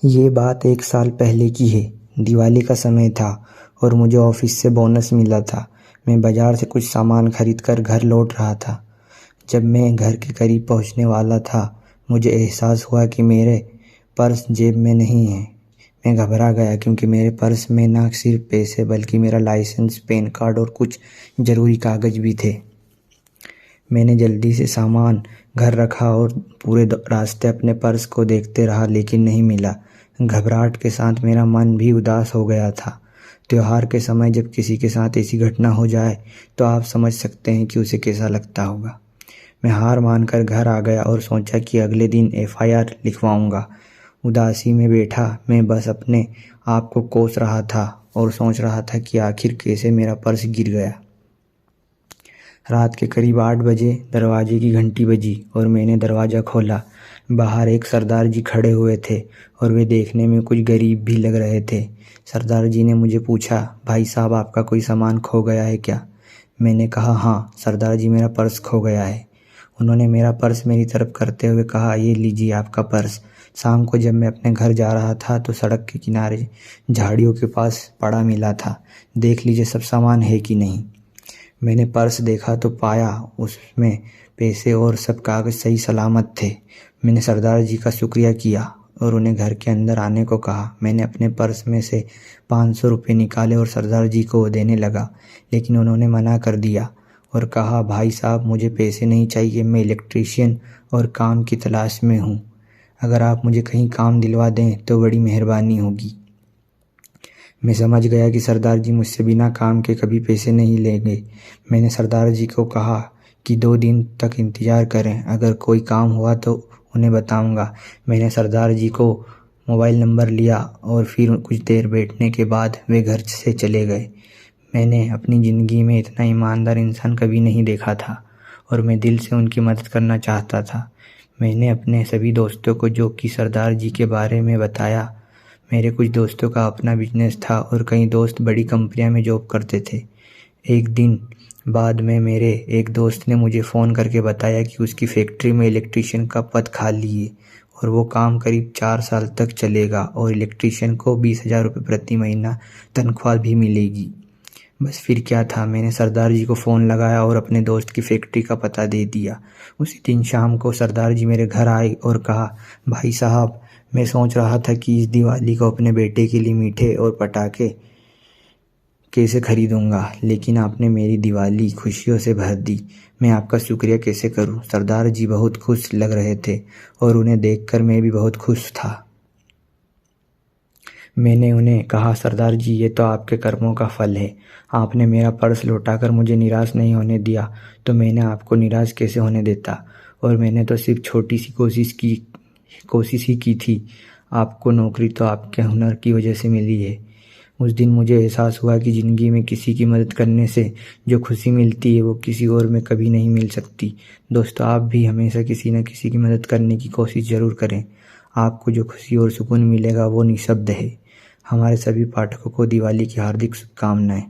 ये बात 1 साल पहले की है। दिवाली का समय था और मुझे ऑफिस से बोनस मिला था। मैं बाजार से कुछ सामान खरीद कर घर लौट रहा था। जब मैं घर के करीब पहुंचने वाला था, मुझे एहसास हुआ कि मेरे पर्स जेब में नहीं है। मैं घबरा गया क्योंकि मेरे पर्स में न सिर्फ पैसे बल्कि मेरा लाइसेंस, पैन कार्ड और कुछ ज़रूरी कागज़ भी थे। मैंने जल्दी से सामान घर रखा और पूरे रास्ते अपने पर्स को देखते रहा, लेकिन नहीं मिला। घबराहट के साथ मेरा मन भी उदास हो गया था। त्योहार के समय जब किसी के साथ ऐसी घटना हो जाए तो आप समझ सकते हैं कि उसे कैसा लगता होगा। मैं हार मानकर घर आ गया और सोचा कि अगले दिन FIR लिखवाऊंगा। उदासी में बैठा मैं बस अपने आप को कोस रहा था और सोच रहा था कि आखिर कैसे मेरा पर्स गिर गया। रात के करीब 8 बजे दरवाजे की घंटी बजी और मैंने दरवाज़ा खोला। बाहर एक सरदार जी खड़े हुए थे और वे देखने में कुछ गरीब भी लग रहे थे। सरदार जी ने मुझे पूछा, भाई साहब आपका कोई सामान खो गया है क्या? मैंने कहा, हाँ सरदार जी मेरा पर्स खो गया है। उन्होंने मेरा पर्स मेरी तरफ करते हुए कहा, ये लीजिए आपका पर्स। शाम को जब मैं अपने घर जा रहा था तो सड़क के किनारे झाड़ियों के पास पड़ा मिला था। देख लीजिए सब सामान है कि नहीं। मैंने पर्स देखा तो पाया उसमें पैसे और सब कागज़ सही सलामत थे। मैंने सरदार जी का शुक्रिया किया और उन्हें घर के अंदर आने को कहा। मैंने अपने पर्स में से 500 रुपये निकाले और सरदार जी को देने लगा, लेकिन उन्होंने मना कर दिया और कहा, भाई साहब मुझे पैसे नहीं चाहिए, मैं इलेक्ट्रीशियन और काम की तलाश में हूँ। अगर आप मुझे कहीं काम दिलवा दें तो बड़ी मेहरबानी होगी। मैं समझ गया कि सरदार जी मुझसे बिना काम के कभी पैसे नहीं लेंगे। मैंने सरदार जी को कहा कि 2 दिन तक इंतज़ार करें, अगर कोई काम हुआ तो उन्हें बताऊंगा। मैंने सरदार जी को मोबाइल नंबर लिया और फिर कुछ देर बैठने के बाद वे घर से चले गए। मैंने अपनी ज़िंदगी में इतना ईमानदार इंसान कभी नहीं देखा था और मैं दिल से उनकी मदद करना चाहता था। मैंने अपने सभी दोस्तों को जो कि सरदार जी के बारे में बताया। मेरे कुछ दोस्तों का अपना बिजनेस था और कई दोस्त बड़ी कंपनियों में जॉब करते थे। एक दिन बाद में मेरे एक दोस्त ने मुझे फ़ोन करके बताया कि उसकी फैक्ट्री में इलेक्ट्रीशियन का पद खाली है और वो काम करीब 4 साल तक चलेगा और इलेक्ट्रीशियन को 20,000 रुपये प्रति महीना तनख्वाह भी मिलेगी। बस फिर क्या था, मैंने सरदार जी को फ़ोन लगाया और अपने दोस्त की फैक्ट्री का पता दे दिया। उसी दिन शाम को सरदार जी मेरे घर आए और कहा, भाई साहब मैं सोच रहा था कि इस दिवाली को अपने बेटे के लिए मीठे और पटाखे कैसे खरीदूंगा, लेकिन आपने मेरी दिवाली खुशियों से भर दी। मैं आपका शुक्रिया कैसे करूं? सरदार जी बहुत खुश लग रहे थे और उन्हें देखकर मैं भी बहुत खुश था। मैंने उन्हें कहा, सरदार जी ये तो आपके कर्मों का फल है। आपने मेरा पर्स लौटाकर मुझे निराश नहीं होने दिया, तो मैंने आपको निराश कैसे होने देता? और मैंने तो सिर्फ छोटी सी कोशिश ही की थी। आपको नौकरी तो आपके हुनर की वजह से मिली है। उस दिन मुझे एहसास हुआ कि ज़िंदगी में किसी की मदद करने से जो खुशी मिलती है वो किसी और में कभी नहीं मिल सकती। दोस्तों, आप भी हमेशा किसी न किसी की मदद करने की कोशिश ज़रूर करें। आपको जो खुशी और सुकून मिलेगा वो निःशब्द है। हमारे सभी पाठकों को दिवाली की हार्दिक शुभकामनाएं।